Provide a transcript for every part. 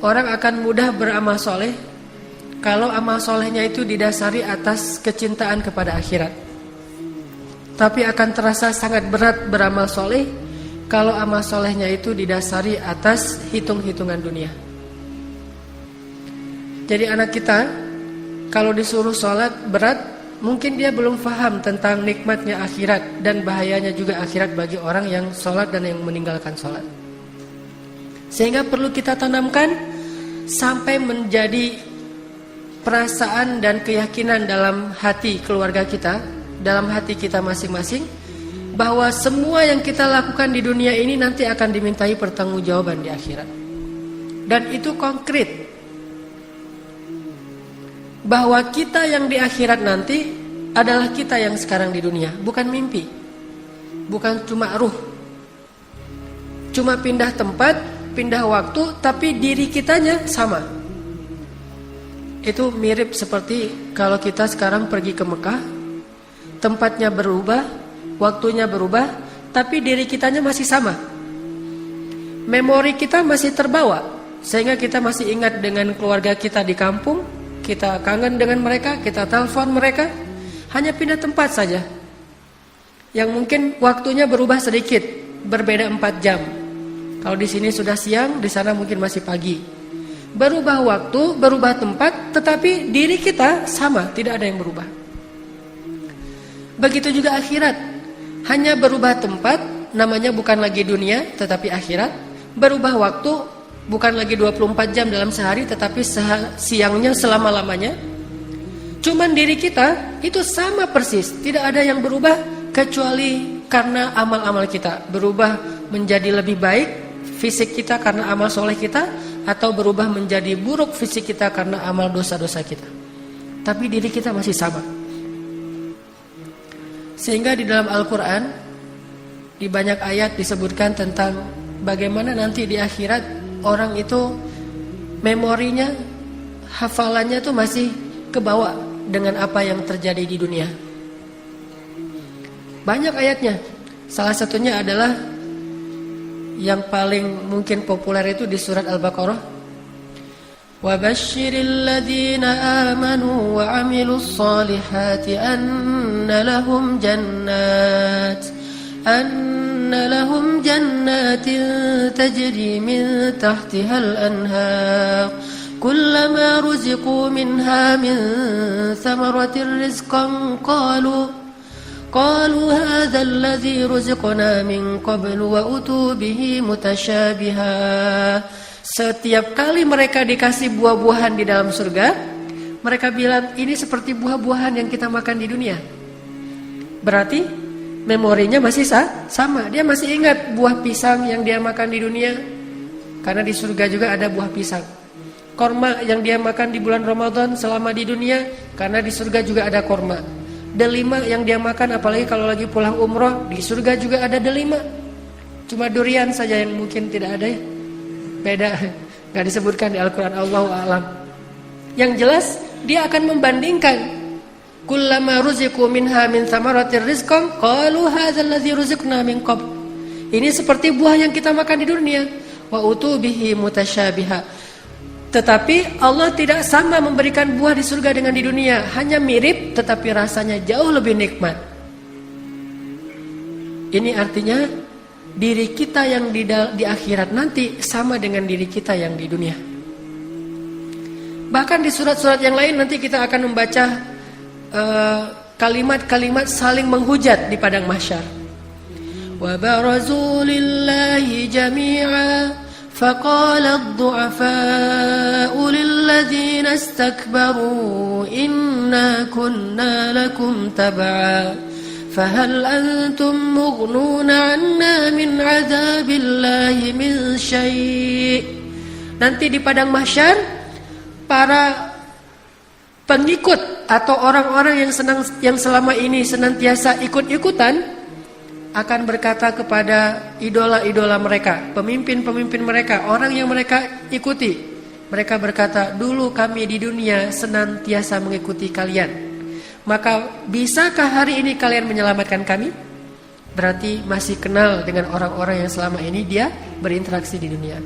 orang akan mudah beramal soleh kalau amal solehnya itu didasari atas kecintaan kepada akhirat. Tapi akan terasa sangat berat beramal soleh kalau amal solehnya itu didasari atas hitung-hitungan dunia. Jadi anak kita kalau disuruh sholat berat, mungkin dia belum paham tentang nikmatnya akhirat dan bahayanya juga akhirat bagi orang yang sholat dan yang meninggalkan sholat. Sehingga perlu kita tanamkan sampai menjadi perasaan dan keyakinan dalam hati keluarga kita, dalam hati kita masing-masing, bahwa semua yang kita lakukan di dunia ini nanti akan dimintai pertanggungjawaban di akhirat. Dan itu konkret, bahwa kita yang di akhirat nanti adalah kita yang sekarang di dunia, bukan mimpi, bukan cuma ruh, cuma pindah tempat, pindah waktu, tapi diri kitanya sama. Itu mirip seperti kalau kita sekarang pergi ke Mekah, tempatnya berubah, waktunya berubah, tapi diri kitanya masih sama. Memori kita masih terbawa, sehingga kita masih ingat dengan keluarga kita di kampung. Kita kangen dengan mereka, kita telepon mereka, hanya pindah tempat saja. Yang mungkin waktunya berubah sedikit, berbeda 4 jam. Kalau di sini sudah siang, di sana mungkin masih pagi. Berubah waktu, berubah tempat, tetapi diri kita sama, tidak ada yang berubah. Begitu juga akhirat, hanya berubah tempat, namanya bukan lagi dunia, tetapi akhirat. Berubah waktu, bukan lagi 24 jam dalam sehari, tetapi siangnya selama-lamanya. Cuman diri kita itu sama persis, tidak ada yang berubah kecuali karena amal-amal kita. Berubah menjadi lebih baik fisik kita karena amal soleh kita, atau berubah menjadi buruk fisik kita karena amal dosa-dosa kita. Tapi diri kita masih sama. Sehingga di dalam Al-Quran di banyak ayat disebutkan tentang bagaimana nanti di akhirat orang itu memorinya, hafalannya tuh masih kebawa dengan apa yang terjadi di dunia. Banyak ayatnya. Salah satunya adalah yang paling mungkin populer itu di surat Al-Baqarah. Wa basyiril ladzina amanu wa 'amilus solihati anna lahum جنات تجري من تحتها الأنهار كلما رزقوا منها من ثمرة رزقا قالوا هذا الذي رزقنا من قبل وأتوا به متشابها. Setiap kali mereka dikasih buah-buahan di dalam surga, mereka bilang ini seperti buah-buahan yang kita makan di dunia. Berarti memorinya masih sama. Dia masih ingat buah pisang yang dia makan di dunia, karena di surga juga ada buah pisang. Korma yang dia makan di bulan Ramadan selama di dunia, karena di surga juga ada korma. Delima yang dia makan, apalagi kalau lagi pulang umroh, di surga juga ada delima. Cuma durian saja yang mungkin tidak ada, beda, gak disebutkan di Al-Quran. Allahu a'lam. Yang jelas dia akan membandingkan. Kullama ruziqu minha min thamaratir rizqan qalu hadzal ladzi ruziqna min qabl. Ini seperti buah yang kita makan di dunia. Wa utubihi mutasyabiha. Tetapi Allah tidak sama memberikan buah di surga dengan di dunia, hanya mirip tetapi rasanya jauh lebih nikmat. Ini artinya diri kita yang di akhirat nanti sama dengan diri kita yang di dunia. Bahkan di surat-surat yang lain nanti kita akan membaca kalimat-kalimat saling menghujat di padang mahsyar. Wa barazu lillahi jami'a faqala ad-du'afa'u lilladzina istakbaru inna kunna lakum tab'a fahal antum mughnuna 'anna min 'adzabillahi min syai'. Nanti di padang mahsyar para pengikut atau orang-orang yang selama ini senantiasa ikut-ikutan akan berkata kepada idola-idola mereka, pemimpin-pemimpin mereka, orang yang mereka ikuti. Mereka berkata, dulu kami di dunia senantiasa mengikuti kalian. Maka bisakah hari ini kalian menyelamatkan kami? Berarti masih kenal dengan orang-orang yang selama ini dia berinteraksi di dunia.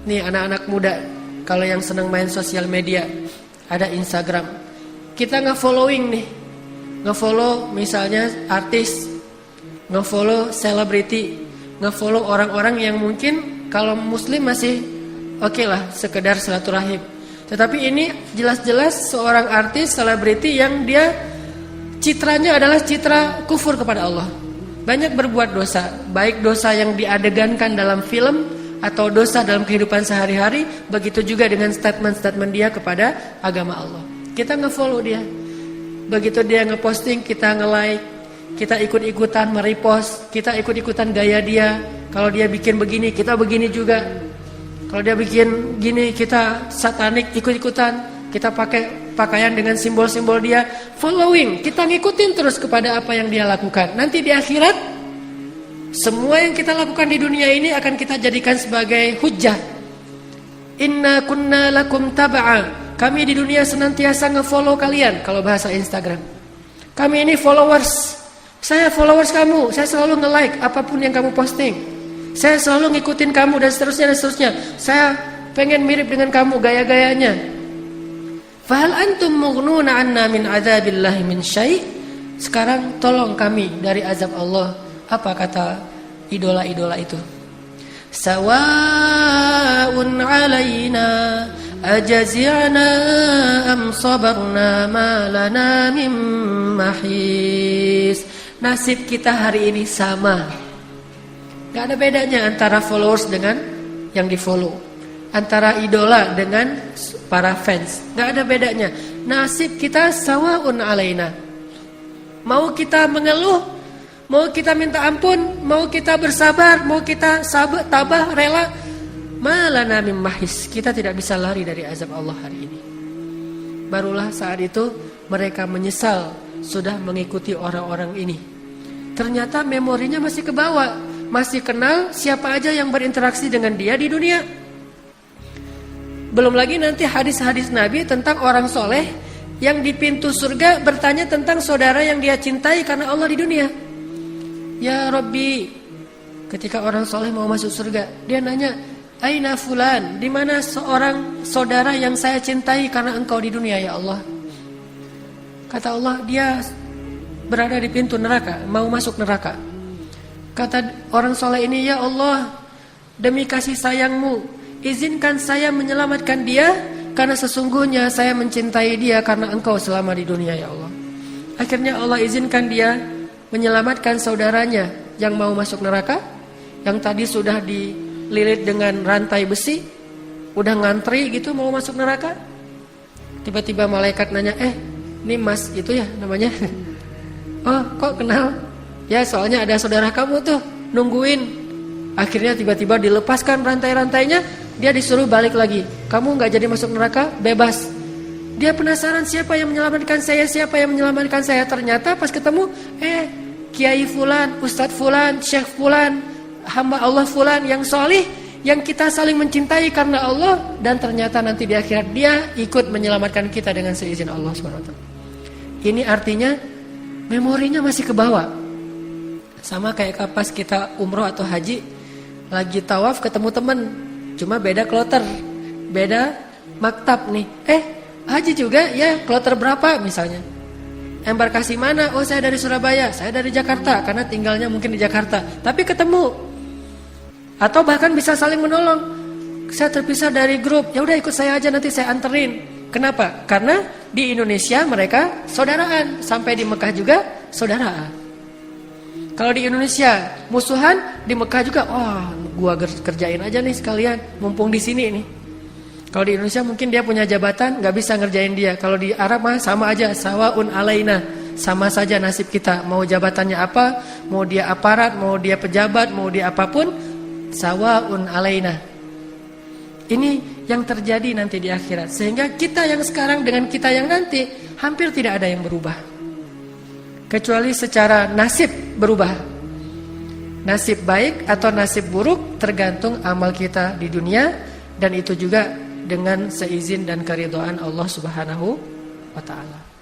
Nih anak-anak muda, kalau yang senang main sosial media, ada Instagram. Kita nge-following nih. Nge-follow misalnya artis, nge-follow selebriti, nge-follow orang-orang yang mungkin kalau muslim masih oke lah, sekedar silaturahim. Tetapi ini jelas-jelas seorang artis, selebriti yang dia citranya adalah citra kufur kepada Allah. Banyak berbuat dosa, baik dosa yang diadegankan dalam film atau dosa dalam kehidupan sehari-hari. Begitu juga dengan statement-statement dia kepada agama Allah. Kita nge-follow dia. Begitu dia nge-posting, kita nge-like, kita ikut-ikutan merepost, kita ikut-ikutan gaya dia. Kalau dia bikin begini, kita begini juga. Kalau dia bikin gini, kita satanik ikut-ikutan. Kita pakai pakaian dengan simbol-simbol dia. Following, kita ngikutin terus kepada apa yang dia lakukan. Nanti di akhirat, semua yang kita lakukan di dunia ini akan kita jadikan sebagai hujjah. Inna kunna lakum taba'a. Kami di dunia senantiasa nge-follow kalian. Kalau bahasa Instagram, kami ini followers. Saya followers kamu. Saya selalu nge-like apapun yang kamu posting. Saya selalu ngikutin kamu dan seterusnya dan seterusnya. Saya pengen mirip dengan kamu gaya-gayanya. Fahal antum mughnuna anna min adzabillahi min syai'? Sekarang tolong kami dari azab Allah. Apa kata idola-idola itu? Sawa'un 'alaina ajazi'na am sabarna ma lana min mahis. Nasib kita hari ini sama. Gak ada bedanya antara followers dengan yang di follow, antara idola dengan para fans. Gak ada bedanya. Nasib kita sawa'un 'alaina. Mau kita mengeluh, mau kita minta ampun, mau kita bersabar, mau kita tabah, rela, malana mim mahis. Kita tidak bisa lari dari azab Allah hari ini. Barulah saat itu mereka menyesal sudah mengikuti orang-orang ini. Ternyata memorinya masih kebawa, masih kenal siapa aja yang berinteraksi dengan dia di dunia. Belum lagi nanti hadis-hadis Nabi tentang orang soleh yang di pintu surga bertanya tentang saudara yang dia cintai karena Allah di dunia. Ya Rabbi, ketika orang soleh mau masuk surga, dia nanya, Aina fulan, di mana seorang saudara yang saya cintai karena engkau di dunia ya Allah? Kata Allah, dia berada di pintu neraka, mau masuk neraka. Kata orang soleh ini, ya Allah, demi kasih sayangmu, izinkan saya menyelamatkan dia, karena sesungguhnya saya mencintai dia karena engkau selama di dunia ya Allah. Akhirnya Allah izinkan dia menyelamatkan saudaranya yang mau masuk neraka, yang tadi sudah dililit dengan rantai besi, udah ngantri gitu mau masuk neraka. Tiba-tiba malaikat nanya, ini mas itu ya namanya? Oh kok kenal? Ya soalnya ada saudara kamu tuh nungguin. Akhirnya tiba-tiba dilepaskan rantai-rantainya, dia disuruh balik lagi. Kamu gak jadi masuk neraka, bebas. Dia penasaran siapa yang menyelamatkan saya, siapa yang menyelamatkan saya. Ternyata pas ketemu, Kiai Fulan, Ustadz Fulan, Syekh Fulan, hamba Allah Fulan yang solih, yang kita saling mencintai karena Allah. Dan ternyata nanti di akhirat dia ikut menyelamatkan kita dengan seizin Allah SWT. Ini artinya memorinya masih kebawa. Sama kayak pas kita umroh atau haji, lagi tawaf ketemu temen, cuma beda kloter, beda maktab nih. Haji juga ya, kloter berapa misalnya? Embarkasi mana? Oh saya dari Surabaya, saya dari Jakarta, karena tinggalnya mungkin di Jakarta. Tapi ketemu, atau bahkan bisa saling menolong. Saya terpisah dari grup, ya udah ikut saya aja nanti saya anterin. Kenapa? Karena di Indonesia mereka saudaraan, sampai di Mekah juga saudaraan. Kalau di Indonesia musuhan, di Mekah juga, gua kerjain aja nih sekalian, mumpung di sini nih. Kalau di Indonesia mungkin dia punya jabatan, nggak bisa ngerjain dia. Kalau di Arab mah sama aja, sawaun alaina, sama saja nasib kita. Mau jabatannya apa, mau dia aparat, mau dia pejabat, mau dia apapun, sawaun alaina. Ini yang terjadi nanti di akhirat. Sehingga kita yang sekarang dengan kita yang nanti hampir tidak ada yang berubah. Kecuali secara nasib berubah. Nasib baik atau nasib buruk tergantung amal kita di dunia, dan itu juga dengan seizin dan keridhaan Allah Subhanahu wa ta'ala.